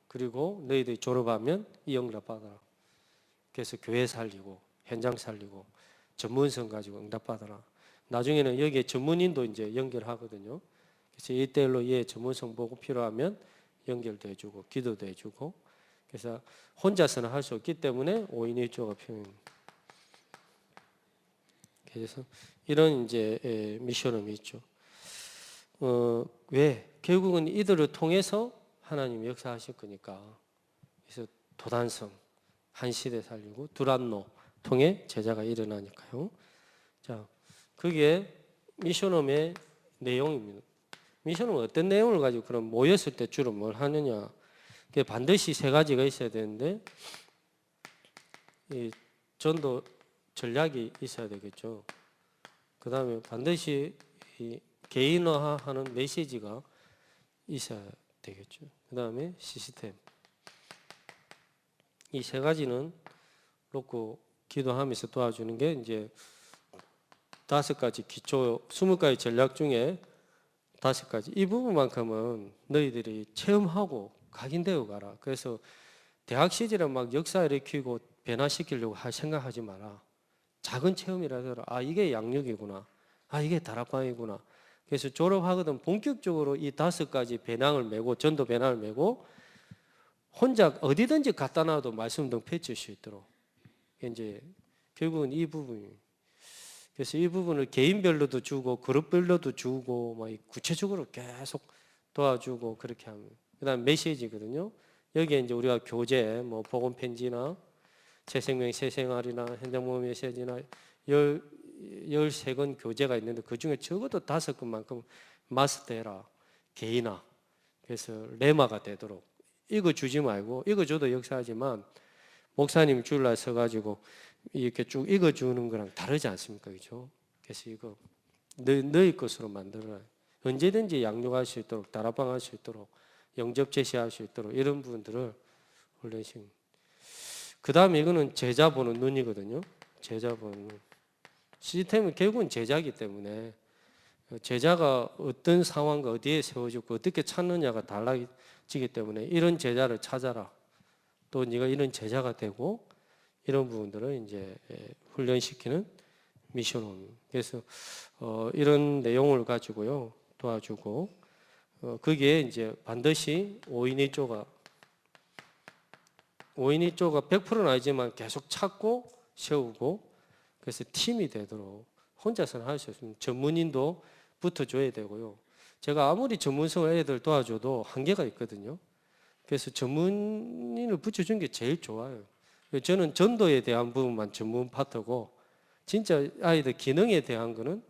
그리고 너희들이 졸업하면 이 응답 받아라. 그래서 교회 살리고 현장 살리고 전문성 가지고 응답 받아라. 나중에는 여기에 전문인도 이제 연결하거든요. 그래서 1대1로 얘 전문성 보고 필요하면 연결도 해주고 기도도 해주고 그래서 혼자서는 할 수 없기 때문에 5인 1조가 필요합니다. 그래서 이런 이제 미션홈이 있죠. 왜? 결국은 이들을 통해서 하나님 역사하실 거니까. 그래서 도단성 한 시대 살리고 두란노 통해 제자가 일어나니까요. 자, 그게 미션홈의 내용입니다. 미션홈은 어떤 내용을 가지고 그럼 모였을 때 주로 뭘 하느냐? 그게 반드시 세 가지가 있어야 되는데 이 전도 전략이 있어야 되겠죠. 그 다음에 반드시 이 개인화하는 메시지가 있어야 되겠죠. 그 다음에 시스템. 이 세 가지는 놓고 기도하면서 도와주는 게 이제 5가지 기초 20가지 전략 중에 5가지. 이 부분만큼은 너희들이 체험하고 각인되어 가라. 그래서 대학 시절에 막 역사 일으키고 변화시키려고 생각하지 마라. 작은 체험이라도 아 이게 양육이구나. 아 이게 다락방이구나. 그래서 졸업하거든 본격적으로 이 5가지 배낭을 메고 전도 배낭을 메고 혼자 어디든지 갖다 놔도 말씀등 펼칠 수 있도록 이제 결국은 이 부분이 그래서 이 부분을 개인별로도 주고 그룹별로도 주고 막 구체적으로 계속 도와주고 그렇게 하면 그다음 메시지거든요. 여기에 이제 우리가 교재 뭐 복음 편지나 새 생명 새 생활이나 현장 모험 메시지나 13건 교재가 있는데 그중에 적어도 5건만큼 마스터해라. 개인화. 그래서 레마가 되도록. 이거 주지 말고, 이거 줘도 역사하지만 목사님 줄라 서가지고 이렇게 쭉 읽어주는 거랑 다르지 않습니까? 그죠? 그래서 이거 너희 것으로 만들어라. 언제든지 양육할 수 있도록, 다락방할 수 있도록, 영접 제시할 수 있도록 이런 부분들을 훈련시킵니다. 그 다음에 이거는 제자 보는 눈이거든요. 제자 보는 눈. 시스템은 결국은 제자이기 때문에 제자가 어떤 상황과 어디에 세워지고 어떻게 찾느냐가 달라지기 때문에 이런 제자를 찾아라. 또 네가 이런 제자가 되고 이런 부분들을 이제 훈련시키는 미션홈. 그래서 이런 내용을 가지고요 도와주고 거기에 이제 반드시 5인 1조가 100%는 아니지만 계속 찾고 세우고 그래서 팀이 되도록 혼자서는 할 수 없습니다. 전문인도 붙어줘야 되고요. 제가 아무리 전문성을 애들 도와줘도 한계가 있거든요. 그래서 전문인을 붙여준 게 제일 좋아요. 저는 전도에 대한 부분만 전문 파트고 진짜 아이들 기능에 대한 거는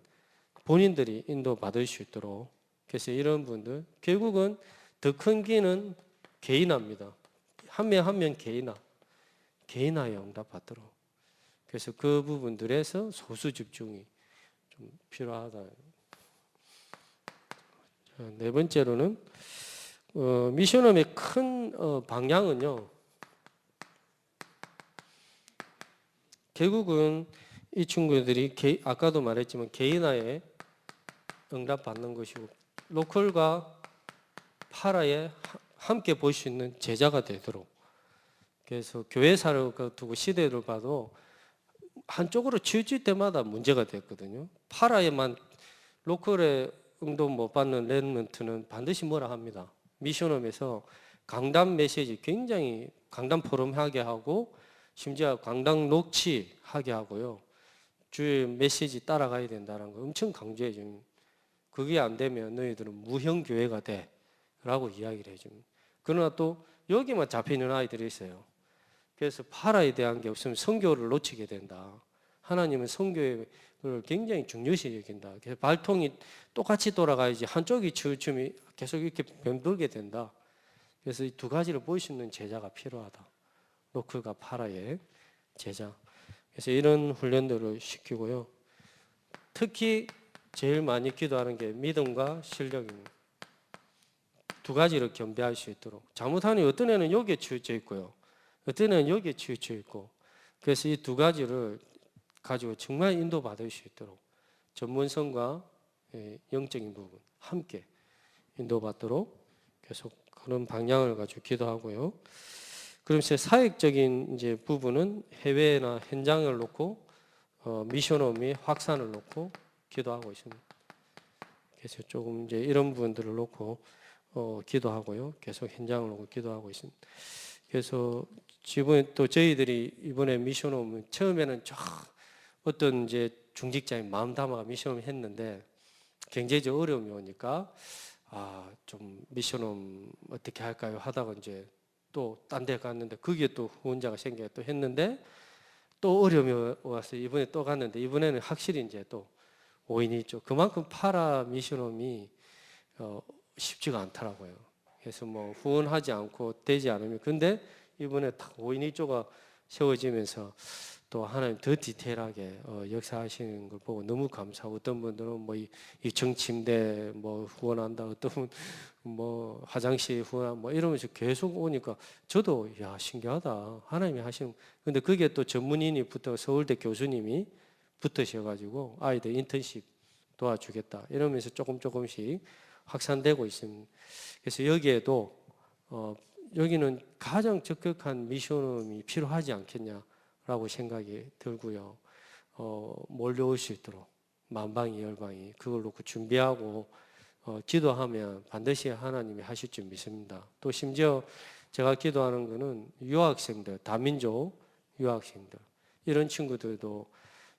본인들이 인도 받을 수 있도록 그래서 이런 분들 결국은 더 큰 기는 개인화입니다. 한 명 한 명 개인화에 응답받도록 그래서 그 부분들에서 소수 집중이 좀 필요하다. 자, 네 번째로는 미션홈의 큰 방향은요. 결국은 이 친구들이 아까도 말했지만 개인화에 응답받는 것이고 로컬과 파라에 함께 볼 수 있는 제자가 되도록 그래서 교회사를 두고 시대를 봐도 한쪽으로 치우칠 때마다 문제가 됐거든요. 파라에만 로컬에 응답 못 받는 렘넌트는 반드시 뭐라 합니다. 미션홈에서 강단 메시지 굉장히 강단 포럼하게 하고 심지어 강당 녹취하게 하고요. 주의 메시지 따라가야 된다는 거 엄청 강조해 줍니다. 그게 안 되면 너희들은 무형 교회가 돼 라고 이야기를 해줍니다. 그러나 또 여기만 잡히는 아이들이 있어요. 그래서 파라에 대한 게 없으면 선교를 놓치게 된다. 하나님은 선교를 굉장히 중요시 여긴다. 그래서 발통이 똑같이 돌아가야지 한쪽이 치우침이 계속 이렇게 변두게 된다. 그래서 이 두 가지를 볼 수 있는 제자가 필요하다. 로컬과 파라의 제자. 그래서 이런 훈련들을 시키고요. 특히 제일 많이 기도하는 게 믿음과 실력입니다. 두 가지를 겸비할 수 있도록. 잘못하니 어떤 애는 여기에 치우쳐 있고요. 어떤 애는 여기에 치우쳐 있고. 그래서 이 두 가지를 가지고 정말 인도받을 수 있도록 전문성과 영적인 부분 함께 인도받도록 계속 그런 방향을 가지고 기도하고요. 그러면서 사역적인 이제 부분은 해외나 현장을 놓고 미션홈이 확산을 놓고 기도하고 있습니다. 그래서 조금 이제 이런 부분들을 놓고 기도하고요. 계속 현장을 놓고 기도하고 있습니다. 그래서 지금 또 저희들이 이번에 미션홈 처음에는 어떤 이제 중직자인 마음 담아 미션홈 했는데 경제적 어려움이 오니까 좀 미션홈 어떻게 할까요? 하다가 이제 또 딴 데 갔는데 거기에 또 후원자가 생겨 또 했는데 또 어려움이 와서 이번에 또 갔는데 이번에는 확실히 이제 또 5인이 있죠. 그만큼 파라 미션홈이 쉽지가 않더라고요. 그래서 뭐 후원하지 않고 되지 않으면 근데 이번에 딱 5인 1조가 세워지면서 또 하나님 더 디테일하게 역사하시는 걸 보고 너무 감사하고 어떤 분들은 뭐 2층 침대 뭐 후원한다 어떤 분 뭐 화장실 후원 뭐 이러면서 계속 오니까 저도 야 신기하다 하나님이 하시는 근데 그게 또 전문인이 붙어 서울대 교수님이 붙으셔가지고 아이들 인턴십 도와주겠다 이러면서 조금씩 확산되고 있습니다. 그래서 여기에도 여기는 가장 적극한 미션홈이 필요하지 않겠냐라고 생각이 들고요. 몰려올 수 있도록 만방이 열방이 그걸 놓고 준비하고 기도하면 반드시 하나님이 하실 줄 믿습니다. 또 심지어 제가 기도하는 거는 유학생들, 다민족 유학생들 이런 친구들도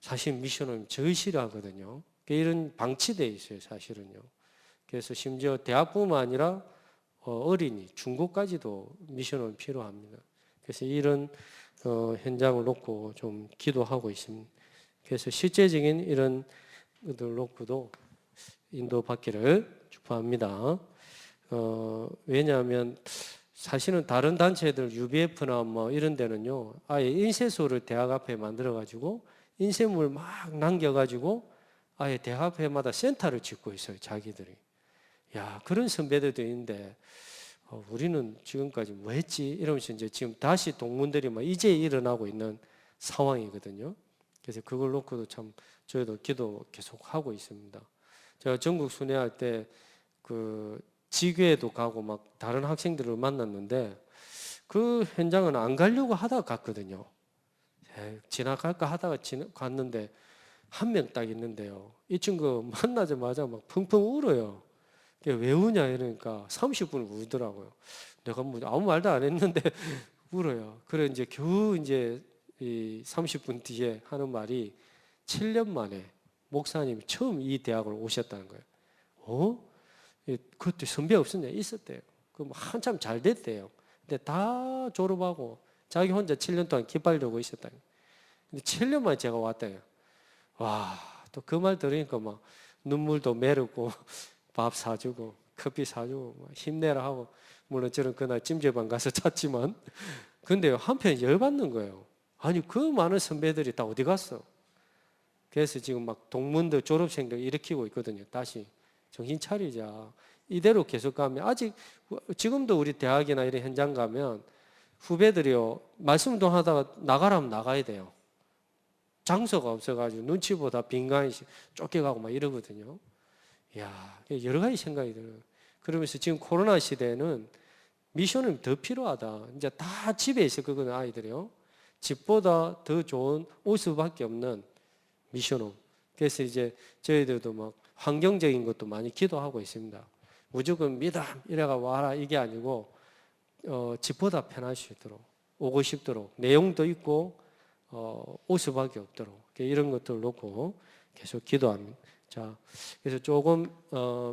사실 미션홈 제일 싫어하거든요. 이런 방치되어 있어요, 사실은요. 그래서 심지어 대학뿐만 아니라 어린이, 중고까지도 미션홈이 필요합니다. 그래서 이런 현장을 놓고 좀 기도하고 있습니다. 그래서 실제적인 이런 것들 놓고도 인도받기를 축복합니다. 왜냐하면 사실은 다른 단체들 UBF나 뭐 이런 데는요, 아예 인쇄소를 대학 앞에 만들어 가지고 인쇄물 막 남겨 가지고 아예 대학 앞에마다 센터를 짓고 있어요, 자기들이. 야, 그런 선배들도 있는데 우리는 지금까지 뭐 했지? 이러면서 이제 지금 다시 동문들이 막 이제 일어나고 있는 상황이거든요. 그래서 그걸 놓고도 참 저희도 기도 계속 하고 있습니다. 제가 전국 순회할 때 그 지교에도 가고 막 다른 학생들을 만났는데 그 현장은 안 가려고 하다가 갔거든요. 지나갈까 하다가 갔는데 한 명 딱 있는데요. 이 친구 만나자마자 막 펑펑 울어요. 왜 우냐 이러니까 30분 울더라고요. 내가 뭐 아무 말도 안 했는데 울어요. 그래 이제 겨우 이제 이 30분 뒤에 하는 말이 7년 만에 목사님이 처음 이 대학을 오셨다는 거예요. 그때 선배 없었냐? 있었대요. 그럼 한참 잘 됐대요. 근데 다 졸업하고 자기 혼자 7년 동안 기빨려고 있었다. 근데 7년 만에 제가 왔대요. 와, 또 그 말 들으니까 막 눈물도 메르고 밥 사주고 커피 사주고 힘내라 하고, 물론 저는 그날 찜질방 가서 잤지만 근데 한편 열받는 거예요. 아니 그 많은 선배들이 다 어디 갔어? 그래서 지금 막 동문들 졸업생들 일으키고 있거든요. 다시 정신 차리자. 이대로 계속 가면 아직 지금도 우리 대학이나 이런 현장 가면 후배들이요 말씀도 하다가 나가라면 나가야 돼요. 장소가 없어가지고 눈치보다 빈간히 쫓겨가고 막 이러거든요. 야, 여러 가지 생각이 들어요. 그러면서 지금 코로나 시대에는 미션은 더 필요하다. 이제 다 집에 있을 거거든요, 아이들이요. 집보다 더 좋은 올 수밖에 없는 미션홈. 그래서 이제 저희들도 막 환경적인 것도 많이 기도하고 있습니다. 무조건 믿음 이래가 와라 이게 아니고 집보다 편할 수 있도록 오고 싶도록 내용도 있고 올 수밖에 없도록 이런 것들을 놓고 계속 기도합니다. 자, 그래서 조금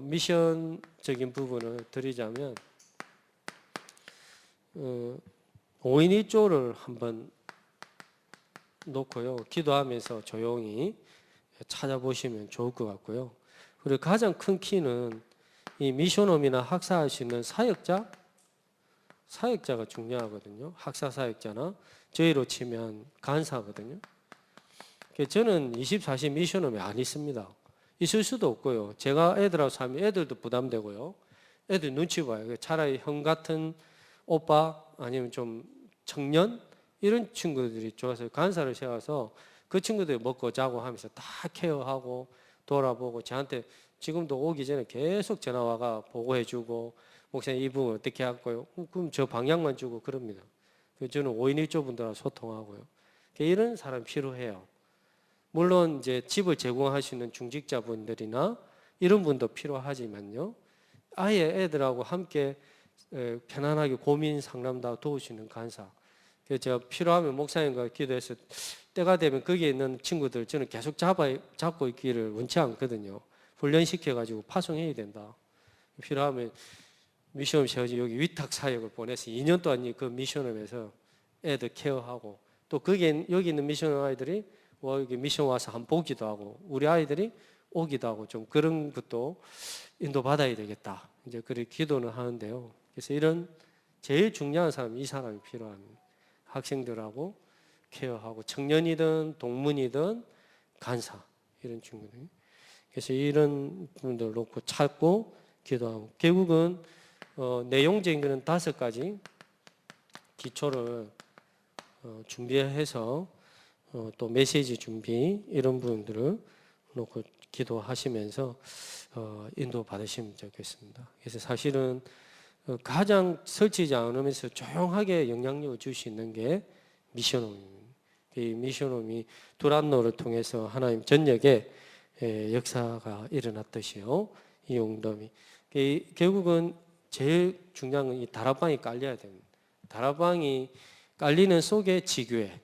미션적인 부분을 드리자면 5인 1조를 한번 놓고요. 기도하면서 조용히 찾아보시면 좋을 것 같고요. 그리고 가장 큰 키는 이 미션홈이나 학사할 수 있는 사역자가 중요하거든요. 학사 사역자나 저희로 치면 간사거든요. 저는 24시 미션홈에 안 있습니다. 있을 수도 없고요. 제가 애들하고 살면 애들도 부담되고요. 애들 눈치 봐요. 차라리 형 같은 오빠 아니면 좀 청년 이런 친구들이 좋아서 간사를 세워서 그 친구들이 먹고 자고 하면서 다 케어하고 돌아보고 저한테 지금도 오기 전에 계속 전화 와가 보고해주고 목사님 이 부분 어떻게 할까요? 그럼 저 방향만 주고 그럽니다. 저는 5인 1조 분들하고 소통하고요. 이런 사람 필요해요. 물론 이제 집을 제공할 수 있는 중직자분들이나 이런 분도 필요하지만요. 아예 애들하고 함께 편안하게 고민 상담 다 도우시는 간사. 그래서 제가 필요하면 목사님과 기도해서 때가 되면 거기에 있는 친구들 저는 계속 잡고 있기를 원치 않거든요. 훈련시켜가지고 파송해야 된다. 필요하면 미션홈 세워지 여기 위탁 사역을 보내서 2년 동안 그 미션홈에서 애들 케어하고 또 거기에 여기 있는 미션홈 아이들이 여기 미션 와서 한번 보기도 하고 우리 아이들이 오기도 하고 좀 그런 것도 인도받아야 되겠다. 이제 그렇게 기도는 하는데요. 그래서 이런 제일 중요한 사람이 이 사람이 필요합니다. 학생들하고 케어하고 청년이든 동문이든 간사 이런 친구들. 그래서 이런 분들 놓고 찾고 기도하고 결국은 내용적인 거는 5가지 기초를 준비해서 또 메시지 준비 이런 부분들을 놓고 기도하시면서 인도 받으시면 좋겠습니다. 그래서 사실은 가장 설치지 않으면서 조용하게 영향력을 줄 수 있는 게 미션홈입니다. 이 미션홈이 두란노를 통해서 하나님 전역에 역사가 일어났듯이요. 이 용dom이 결국은 제일 중요한 건 이 다락방이 깔려야 됩니다. 다락방이 깔리는 속에 지교회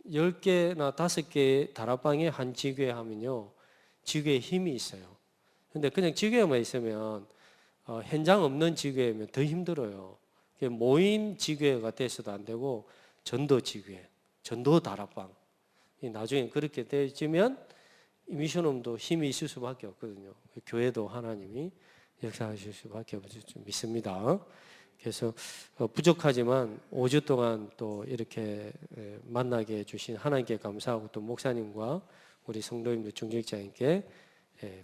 10개나 5개 다락방에 한 지교회 하면요. 지교회에 힘이 있어요. 근데 그냥 지교회만 있으면 현장 없는 지교회면 더 힘들어요. 모임 지교회가 돼서도 안 되고 전도 지교회, 전도 다락방 나중에 그렇게 되어지면 미션홈도 힘이 있을 수밖에 없거든요. 교회도 하나님이 역사하실 수밖에 없을 줄 믿습니다. 그래서 부족하지만 5주 동안 또 이렇게 만나게 해주신 하나님께 감사하고 또 목사님과 우리 성도님들 중직자님께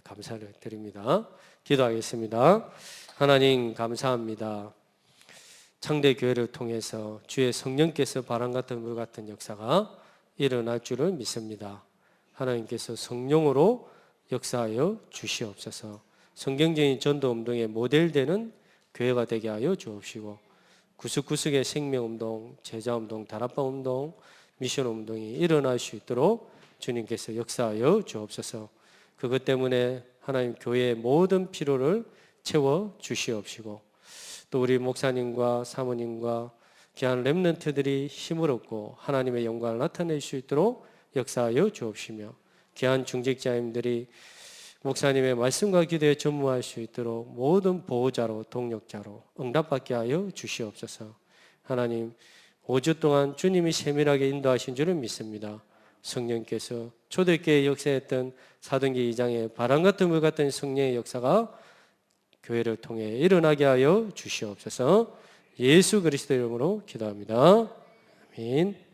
감사를 드립니다. 기도하겠습니다. 하나님 감사합니다. 창대 교회를 통해서 주의 성령께서 바람 같은 물 같은 역사가 일어날 줄을 믿습니다. 하나님께서 성령으로 역사하여 주시옵소서. 성경적인 전도 운동의 모델되는 교회가 되게 하여 주옵시고 구석구석의 생명운동, 제자운동, 다락방운동, 미션운동이 일어날 수 있도록 주님께서 역사하여 주옵소서. 그것 때문에 하나님 교회의 모든 필요를 채워 주시옵시고 또 우리 목사님과 사모님과 귀한 렘넌트들이 힘을 얻고 하나님의 영광을 나타낼 수 있도록 역사하여 주옵시며 귀한 중직자님들이 목사님의 말씀과 기도에 전무할 수 있도록 모든 보호자로 동력자로 응답받게 하여 주시옵소서. 하나님 5주 동안 주님이 세밀하게 인도하신 줄을 믿습니다. 성령께서 초대교회에 역사했던 사도행전 2장의 바람 같은 물 같은 성령의 역사가 교회를 통해 일어나게 하여 주시옵소서. 예수 그리스도 이름으로 기도합니다. 아멘.